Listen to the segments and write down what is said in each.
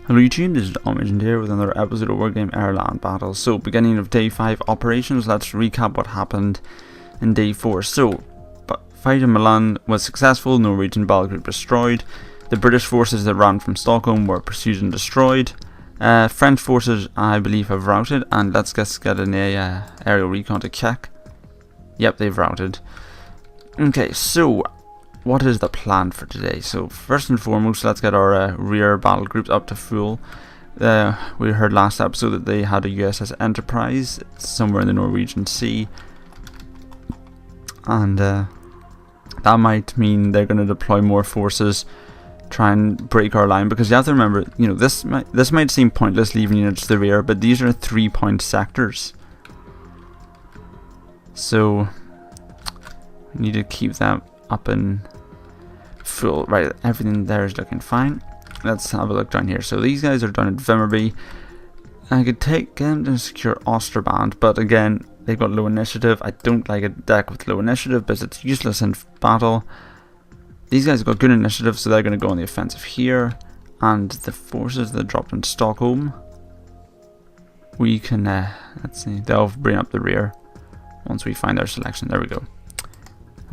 Hello YouTube, this is onward here with another episode of Wargame Airland battles. So, beginning of day 5 operations, let's recap what happened in day 4. So, fight in Milan was successful, Norwegian battle group destroyed. The British forces that ran from Stockholm were pursued and destroyed. French forces, I believe, have routed, and let's just get an aerial recon to Czech. Yep, they've routed. Okay, so what is the plan for today? So first and foremost, let's get our rear battle groups up to full. We heard last episode that they had a USS Enterprise somewhere in the Norwegian Sea, and that might mean they're going to deploy more forces, try and break our line, because you have to remember, you know, this might seem pointless leaving units to the rear, but these are 3-point sectors, so we need to keep that up and full. Right, everything there is looking fine. Let's have a look down here. So these guys are down at Vimmerby. I could get them to secure Osterband, but again, they've got low initiative. I don't like a deck with low initiative because it's useless in battle. These guys have got good initiative, so they're going to go on the offensive here. And the forces that dropped in Stockholm, we can, let's see, they'll bring up the rear once we find our selection. There we go.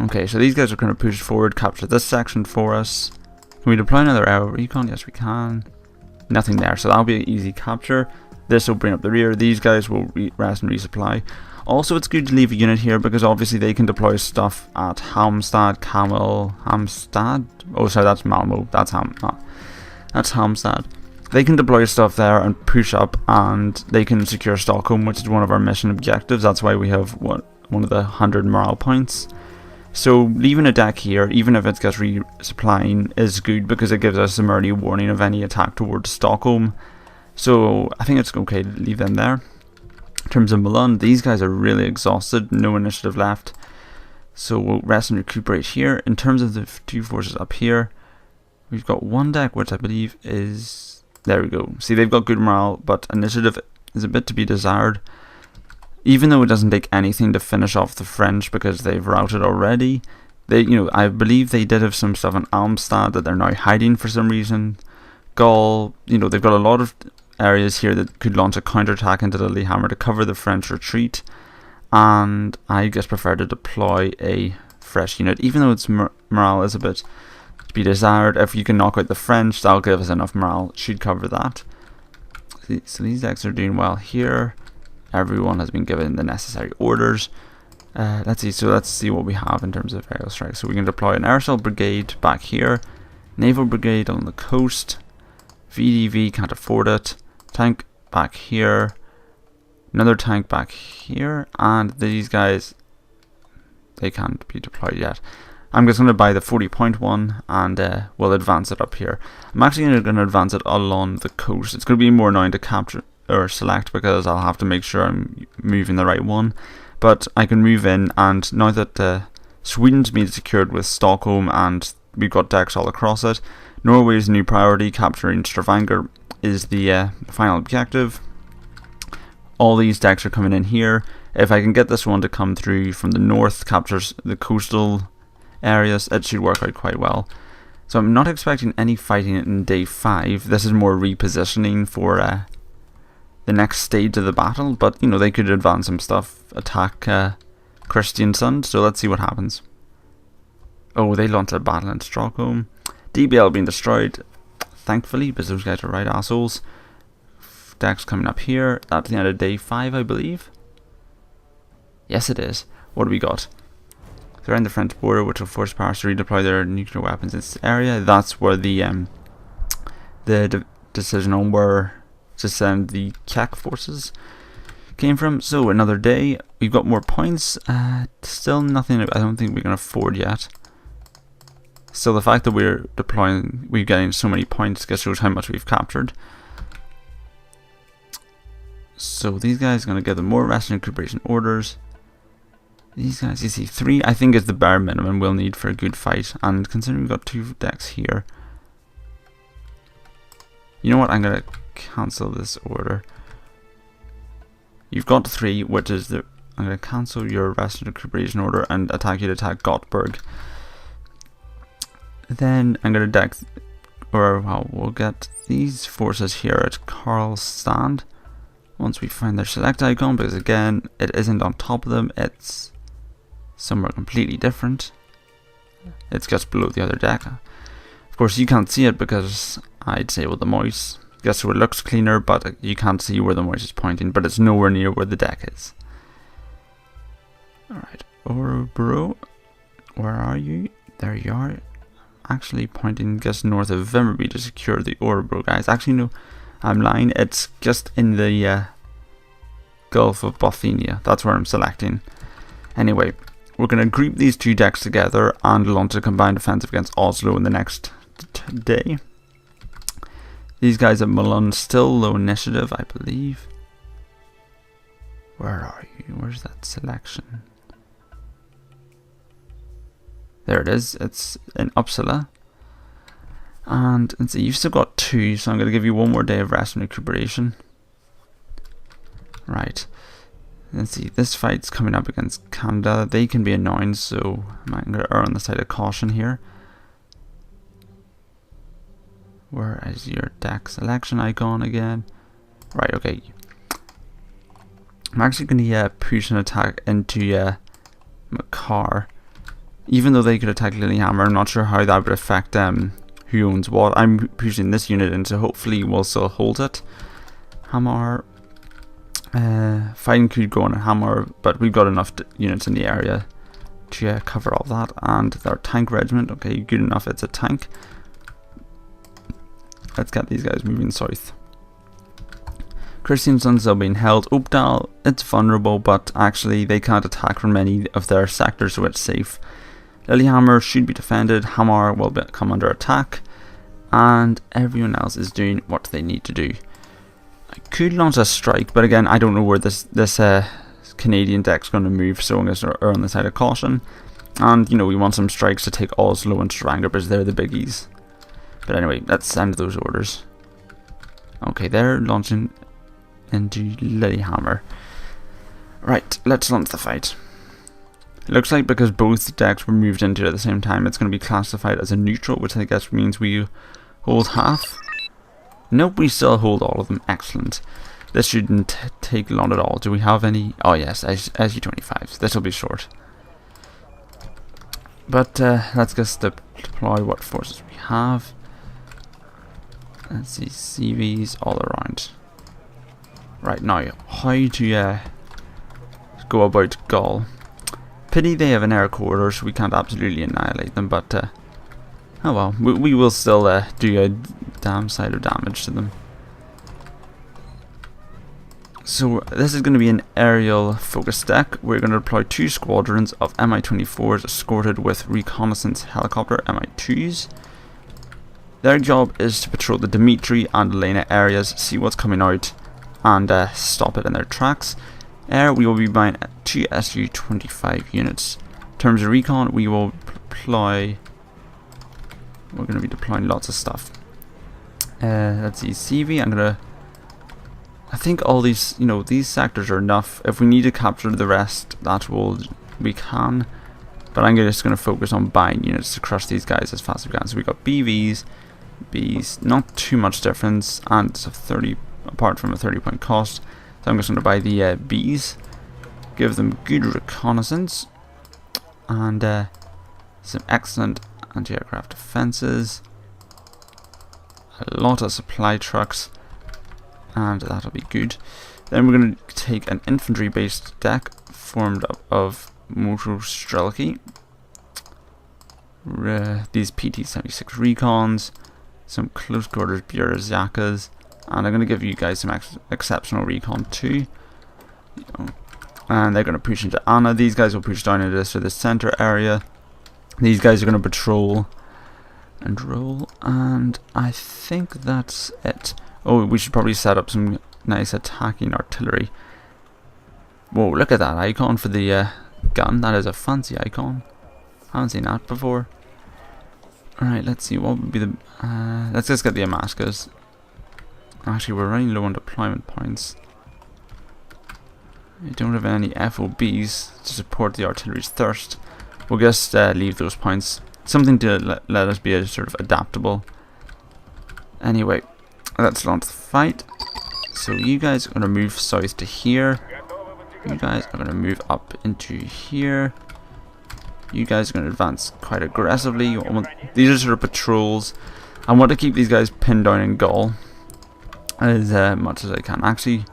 Okay, so these guys are going to push forward, capture this section for us. Can we deploy another aerial recon? Yes, we can. Nothing there, so that'll be an easy capture. This will bring up the rear. These guys will rest and resupply. Also, it's good to leave a unit here because obviously they can deploy stuff at Halmstad. Oh, sorry, that's Malmo. That's Halmstad. They can deploy stuff there and push up, and they can secure Stockholm, which is one of our mission objectives. That's why we have one of the 100 morale points. So leaving a deck here, even if it gets resupplying, is good because it gives us some early warning of any attack towards Stockholm. So I think it's okay to leave them there. In terms of Milan, these guys are really exhausted, no initiative left. So we'll rest and recuperate here. In terms of the two forces up here, we've got one deck which I believe is... There we go. See, they've got good morale, but initiative is a bit to be desired. Even though it doesn't take anything to finish off the French because they've routed already, I believe they did have some stuff in Almstad that they're now hiding for some reason. Gaul, they've got a lot of areas here that could launch a counterattack into the Lillehammer to cover the French retreat, and I just prefer to deploy a fresh unit, even though its morale is a bit to be desired. If you can knock out the French, that'll give us enough morale. It should cover that. So these decks are doing well here. Everyone has been given the necessary orders. Let's see what we have in terms of aerial strikes. So we can deploy an aircell brigade back here, naval brigade on the coast, VDV can't afford it, tank back here, another tank back here, and these guys, they can't be deployed yet. I'm just going to buy the 40-point one, and we'll advance it up here. I'm actually going to advance it along the coast. It's going to be more annoying to capture or select because I'll have to make sure I'm moving the right one, but I can move in, and now that Sweden's been secured with Stockholm and we've got decks all across it, Norway's new priority, capturing Stavanger, is the final objective. All these decks are coming in here. If I can get this one to come through from the north, captures the coastal areas, it should work out quite well. So I'm not expecting any fighting in day 5. This is more repositioning for the next stage of the battle, but they could advance some stuff, attack Kristiansand, so let's see what happens. Oh, they launched a battle in Stockholm. DBL being destroyed, thankfully, because those guys are right assholes. Decks coming up here. That's the end of day 5, I believe. Yes, it is. What do we got? They're in the French border, which will force Paris to redeploy their nuclear weapons in this area. That's where the decision on where to send the Czech forces came from. So another day, we've got more points. Still nothing I don't think we can afford yet. So the fact that we're getting so many points just shows how much we've captured. So these guys are going to give them more rest and recuperation orders. These guys, you see, 3 I think is the bare minimum we'll need for a good fight, and considering we've got 2 decks here, you know what, I'm going to cancel this order. You've got 3, which is I'm going to cancel your rest and recuperation order and attack you to attack Gothenburg. Then I'm going to or well, we'll get these forces here at Karlsland once we find their select icon, because again, it isn't on top of them, it's somewhere completely different. It's just below the other deck. Of course, you can't see it because I disabled the mouse, just so it looks cleaner, but you can't see where the mouse is pointing, but it's nowhere near where the deck is. Alright, Orebro, where are you? There you are. Actually pointing just north of Vimmerby to secure the Orebro, guys. Actually, no, I'm lying. It's just in the Gulf of Bothnia. That's where I'm selecting. Anyway, we're going to group these two decks together and launch a combined offensive against Oslo in the next day. These guys at Malun still low initiative, I believe. Where are you? Where's that selection? There it is. It's in Uppsala. And let's see, you've still got 2, so I'm going to give you 1 more day of rest and recuperation. Right. Let's see, this fight's coming up against Canada. They can be annoying, so I'm going to err on the side of caution here. Where is your deck selection icon again? Right, okay. I'm actually going to push an attack into Makar. Even though they could attack Lillehammer, I'm not sure how that would affect who owns what. I'm pushing this unit in, so hopefully we'll still hold it. Hamar. Fighting could go on a Hamar, but we've got enough units in the area to cover all that. And our tank regiment, okay, good enough, it's a tank. Let's get these guys moving south. Christiansand's still being held. Opdal, it's vulnerable, but actually they can't attack from any of their sectors, so it's safe. Lillehammer should be defended. Hamar will come under attack, and everyone else is doing what they need to do. I could launch a strike, but again, I don't know where this Canadian deck's going to move, so I'm going to err on the side of caution. And you know, we want some strikes to take Oslo and Stavanger because they're the biggies. But anyway, let's send those orders. Okay, they're launching into Lillehammer. Right, let's launch the fight. It looks like because both decks were moved into it at the same time, it's going to be classified as a neutral, which I guess means we hold half. Nope, we still hold all of them. Excellent. This shouldn't take long at all. Do we have any? Oh yes, SU-25s. This will be short. But let's just deploy what forces we have. Let's see, CVs all around. Right, now, how to go about Gaul. Pity they have an air corridor, so we can't absolutely annihilate them, but oh well, we will still do a damn side of damage to them. So this is going to be an aerial focus deck. We're going to deploy 2 squadrons of Mi-24s escorted with reconnaissance helicopter Mi-2s. Their job is to patrol the Dimitri and Elena areas, see what's coming out, and stop it in their tracks. Air, we will be buying 2 Su-25 units. In terms of recon, we will deploy. We're going to be deploying lots of stuff. Let's see, CV. I think all these, you know, these sectors are enough. If we need to capture the rest, we can. But I'm just going to focus on buying units to crush these guys as fast as we can. So we got BVs, Bs, not too much difference, and it's a 30, apart from a 30-point cost. So I'm just going to buy the Bs, give them good reconnaissance, and some excellent anti-aircraft defenses, a lot of supply trucks, and that'll be good. Then we're going to take an infantry-based deck formed up of Motorstrelki, these PT-76 recons, some close quarters Bierzakas, and I'm going to give you guys some exceptional recon too. And they're going to push into Anna. These guys will push down into the center area. These guys are going to patrol and roll, and I think that's it. Oh, we should probably set up some nice attacking artillery. Whoa, look at that icon for the gun. That is a fancy icon. I haven't seen that before. Alright, let's see, what would be the... let's just get the Amaskas. Actually, we're running low on deployment points. We don't have any FOBs to support the artillery's thirst. We'll just leave those points. Something to let us be sort of adaptable. Anyway, let's launch the fight. So you guys are going to move south to here. You guys are going to move up into here. You guys are going to advance quite aggressively. These are sort of patrols. I want to keep these guys pinned down in Gaul as much as I can. Actually,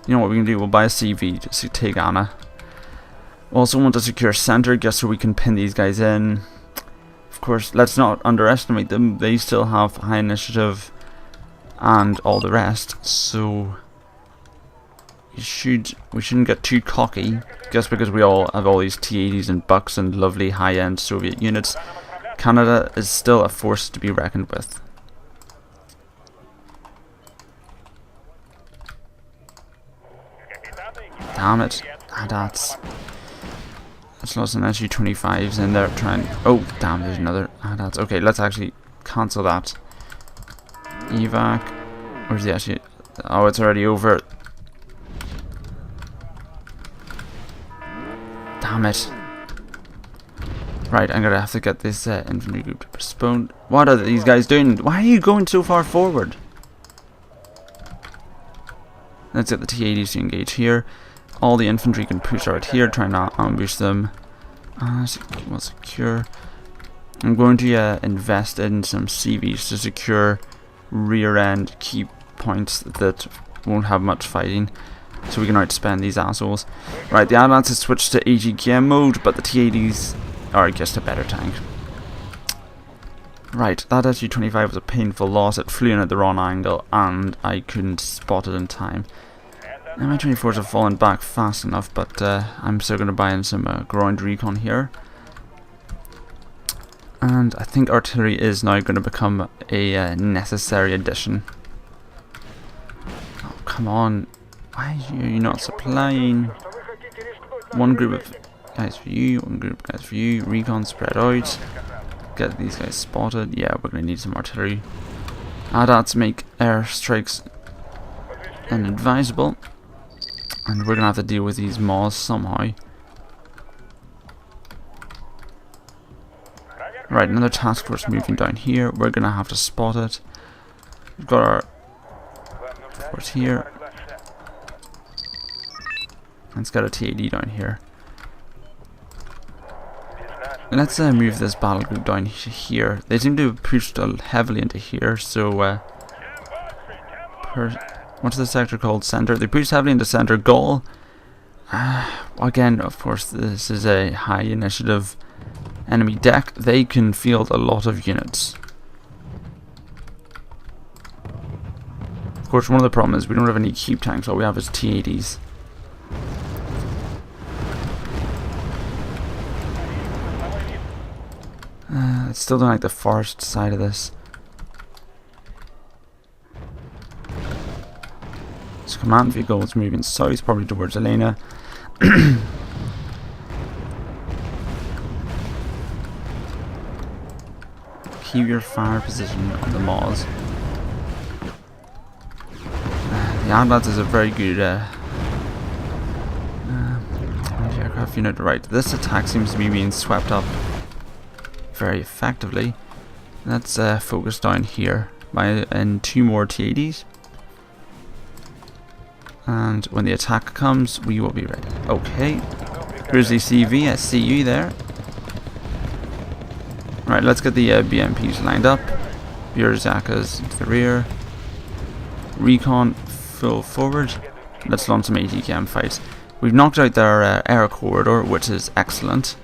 you know what we can do? We'll buy a CV just to take Anna. Also want to secure center just so we can pin these guys in. Of course, let's not underestimate them. They still have high initiative and all the rest, so we shouldn't get too cocky just because we all have all these T-80s and Bucks and lovely high-end Soviet units. Canada is still a force to be reckoned with. Damn it. That's lost an SU-25s in there trying. Oh, damn, there's another. That's okay. Let's actually cancel that. Evac. Where's the SU? Oh, it's already over. Damn it. Right, I'm gonna have to get this infantry group to postpone. What are these guys doing? Why are you going so far forward? Let's get the T-80s to engage here. All the infantry can push out here, try not to ambush them. Well, secure. I'm going to invest in some CVs to secure rear end key points that won't have much fighting, so we can outspend these assholes. Right, the Advance has switched to AGKM mode, but the T-80s are just a better tank. Right, that SU-25 was a painful loss. It flew in at the wrong angle and I couldn't spot it in time. Now my 24s have fallen back fast enough, but I'm still going to buy in some ground recon here. And I think artillery is now going to become a necessary addition. Oh, come on. Why are you not supplying? One group of guys for you, one group of guys for you. Recon spread out. Get these guys spotted. Yeah, we're going to need some artillery. ADATs make airstrikes inadvisable. And we're going to have to deal with these MAWs somehow. Right, another task force moving down here. We're going to have to spot it. We've got our force here. Let's get a T-80 down here. Let's move this battle group down here. They seem to have pushed heavily into here, so what's the sector called? Center. They pushed heavily into center. Gaul. Again, of course, this is a high initiative enemy deck. They can field a lot of units. Of course, one of the problems is we don't have any cube tanks. All we have is T-80s. I still don't like the forest side of this. This command vehicle is moving south, probably towards Elena. Keep your fire position on the MAWs. The Airland is a very good anti-aircraft unit. Right, this attack seems to be being swept up very effectively. Let's focus down here and 2 more T-80s. And when the attack comes, we will be ready. Okay. Grizzly CV, I see you there. Right, let's get the BMPs lined up. Bierzakas to the rear. Recon full forward. Let's launch some ATKM fights. We've knocked out their air corridor, which is excellent.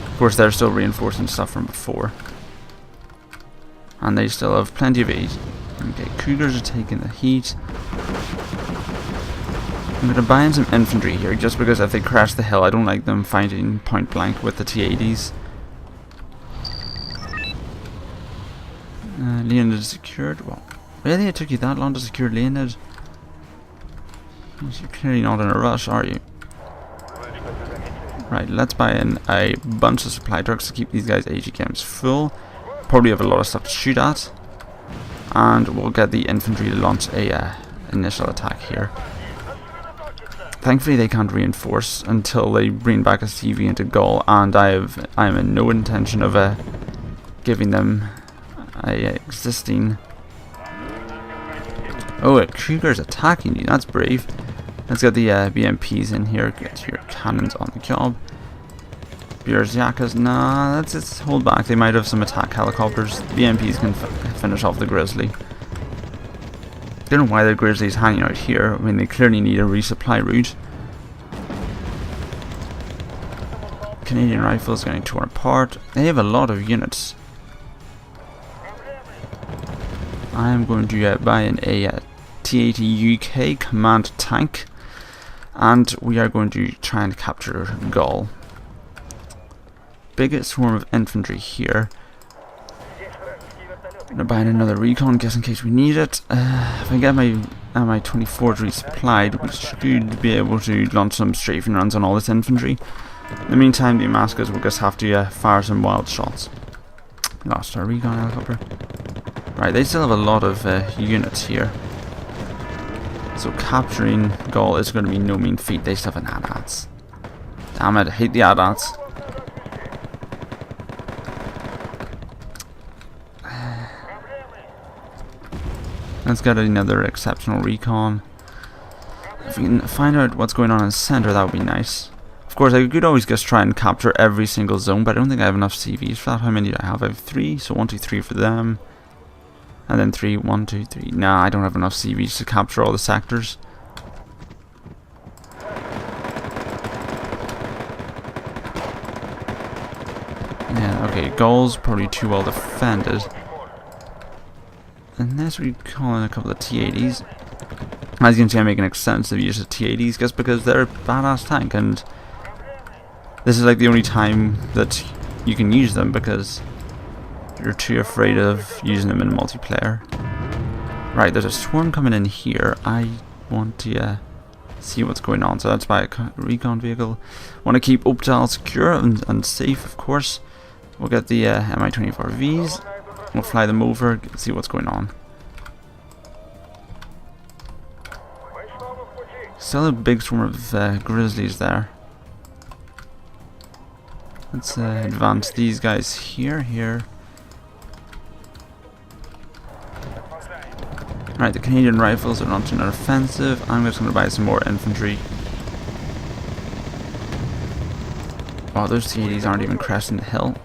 Of course, they're still reinforcing stuff from before. And they still have plenty of aid. Okay, Cougars are taking the heat. I'm going to buy in some infantry here, just because if they crash the hill, I don't like them fighting point blank with the T-80s. Leonid is secured. Well, really? It took you that long to secure Leonid? You're clearly not in a rush, are you? Right, let's buy in a bunch of supply trucks to keep these guys' AGKMs full. Probably have a lot of stuff to shoot at. And we'll get the infantry to launch a initial attack here. Thankfully they can't reinforce until they bring back a CV into Gaul, and I'm in no intention of giving them a existing... Oh, a Krieger's attacking you. That's brave. Let's get the BMPs in here. Get your cannons on the job. Bierziakas, nah, let's just hold back. They might have some attack helicopters. BMPs can finish off the Grizzly. Don't know why the Grizzly's hanging out here. I mean, they clearly need a resupply route. Canadian rifles getting torn apart. They have a lot of units. I am going to buy in a T-80 UK command tank, and we are going to try and capture Gaul. Biggest swarm of infantry here. I'm gonna buy in another recon just in case we need it. If I get my Mi-24s resupplied, we should be able to launch some strafing runs on all this infantry. In the meantime, the Damascus will just have to fire some wild shots. Lost our recon helicopter. Right, they still have a lot of units here. So capturing Gaul is going to be no mean feat. They still have an AT-ATs. Damn it, I hate the AT-ATs. Let's get another exceptional recon. If we can find out what's going on in the center, that would be nice. Of course, I could always just try and capture every single zone, but I don't think I have enough CVs for that. How many do I have? I have 3, so 1, 2, 3 for them. And then 3, 1, 2, 3. Nah, I don't have enough CVs to capture all the sectors. Yeah, okay, Gaul's probably too well defended. Unless we call in a couple of T-80s. As you can see, I'm making extensive use of T-80s just because they're a badass tank, and this is like the only time that you can use them because you're too afraid of using them in multiplayer. Right, there's a swarm coming in here. I want to see what's going on, so that's by a recon vehicle. Want to keep Optal secure and safe, of course. We'll get the Mi-24Vs. We'll fly them over, see what's going on. Still a big swarm of Grizzlies there. Let's advance these guys here. Right, the Canadian rifles are launching an offensive. I'm just going to buy some more infantry. Oh, those T-80s aren't even cresting the hill.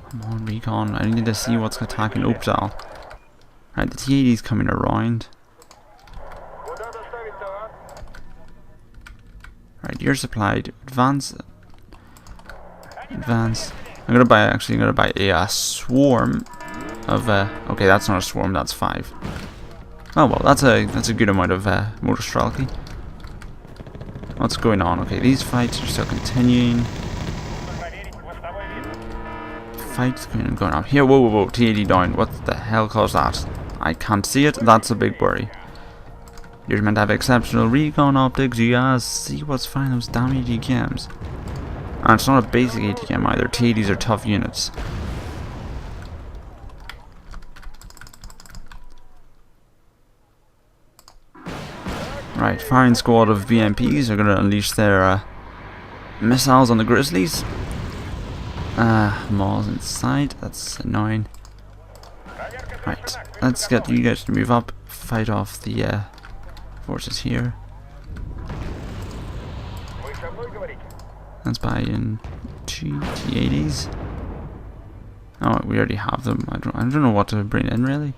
Come on, recon. I need to see what's attacking Optal. Right, the T-80's coming around. Right, you're supplied. Advance. I'm gonna buy a swarm of okay, that's not a swarm, that's 5. Oh well, that's a good amount of motor strelki. What's going on? Okay, these fights are still continuing. Fights going on here. Whoa, T-80 down. What the hell caused that? I can't see it. That's a big worry. You're meant to have exceptional recon optics. You guys see what's firing those damn ATKMs. And it's not a basic ATKM either. T-80s are tough units. Right, firing squad of BMPs are going to unleash their missiles on the Grizzlies. Maul's inside. That's annoying. Right, let's get you guys to move up, fight off the forces here. Let's buy in 2 T-80s. Oh, we already have them. I don't know what to bring in really.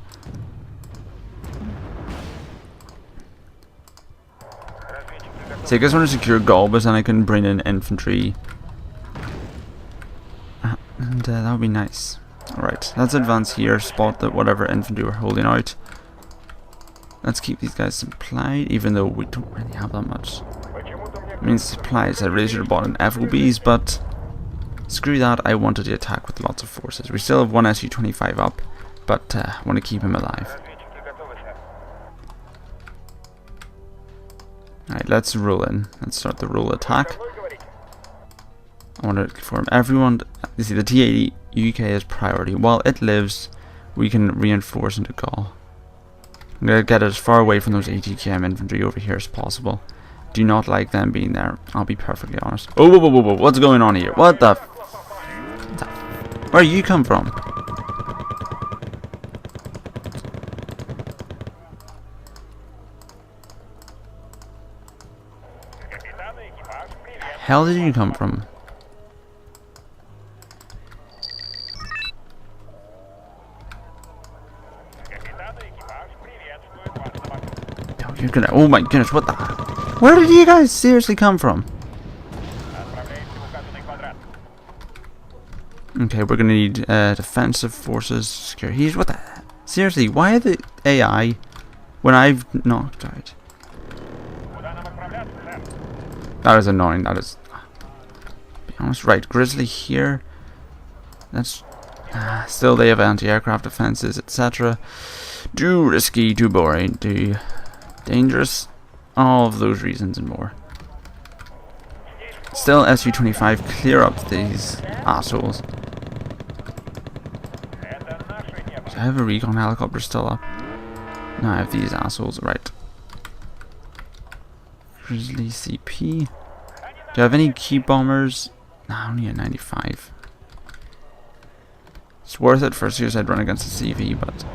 So I guess I want to secure Galbus and I can bring in infantry. And that would be nice. Alright, let's advance here, spot that whatever infantry we're holding out. Let's keep these guys supplied, even though we don't really have that much. I mean, supplies, I really should have bought in FOBs, but screw that, I wanted to attack with lots of forces. We still have one Su-25 up, but I want to keep him alive. Alright, let's roll in. Let's start the roll attack. I want to inform everyone. You see, the T-80 UK is priority. While it lives, we can reinforce into Gaul. I'm going to get as far away from those ATKM infantry over here as possible. Do not like them being there. I'll be perfectly honest. Oh, whoa, what's going on here? What the Where you come from? Hell did you come from? Yo, you're gonna. Oh my goodness! What the? Where did you guys seriously come from? Okay, we're gonna need defensive forces, security. What the? Seriously, why are the AI when I've knocked out? That is annoying. That is. Be honest, right? Grizzly here. That's still they have anti-aircraft defenses, etc. Too risky, too boring, too dangerous. All of those reasons and more. Still, Su-25, clear up these assholes. Do I have a recon helicopter still up? No, I have these assholes, right. Grizzly CP. Do you have any key bombers? No, only a 95. It's worth it for a suicide run against the CV, but...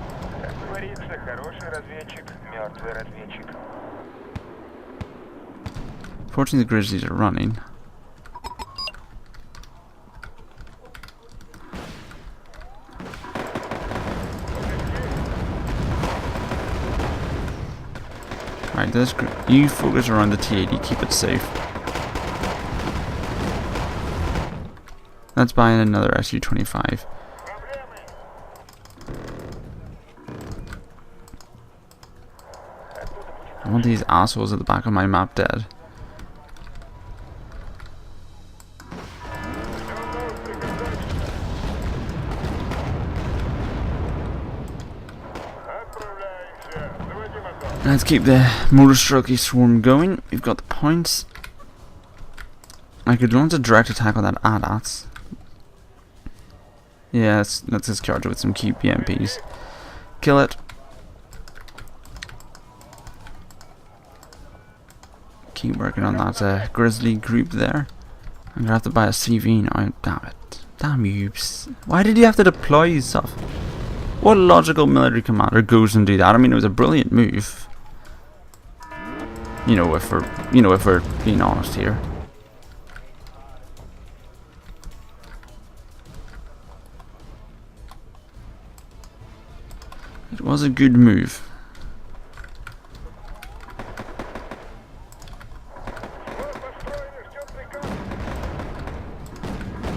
Fortunately, the Grizzlies are running. Right, this you focus around the T-80, keep it safe. Let's buy another Su-25. I want these assholes at the back of my map dead. Let's keep the motorstrucky swarm going. We've got the points. I could launch a direct attack on that ADATS. Yeah, let's just charge it with some key PMPs. Kill it. Keep working on that Grizzly group there. I'm gonna have to buy a CV now. Damn it. Damn you. Why did you have to deploy stuff? What logical military commander goes and do that? I mean, it was a brilliant move. You know, if we're being honest here. It was a good move.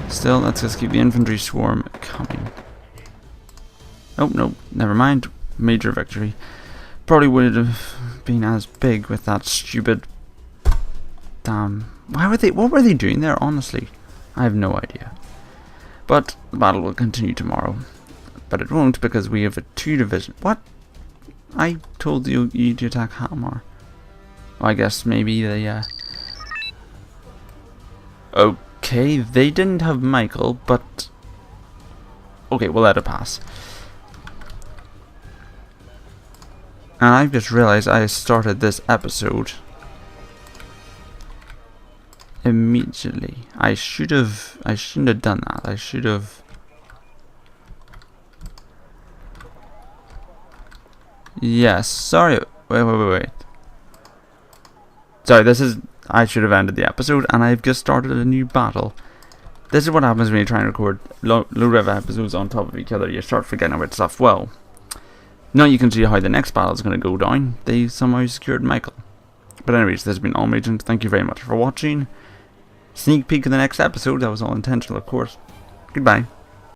Still, let's just keep the infantry swarm coming. Oh, no, never mind. Major victory. Probably would have been as big with that stupid... Damn. What were they doing there, honestly? I have no idea. But the battle will continue tomorrow. But it won't because we have a 2 division. What? I told you to attack Hammer. Well, I guess maybe they, Okay, they didn't have Michael, but... Okay, we'll let it pass. And I've just realized I started this episode immediately. I shouldn't have done that. I should have... Yes, sorry. Wait. Sorry, I should have ended the episode, and I've just started a new battle. This is what happens when you try and record load of episodes on top of each other. You start forgetting about stuff. Well, now you can see how the next battle is going to go down. They somehow secured Michael. But anyways, this has been Allmagent. Thank you very much for watching. Sneak peek of the next episode. That was all intentional, of course. Goodbye.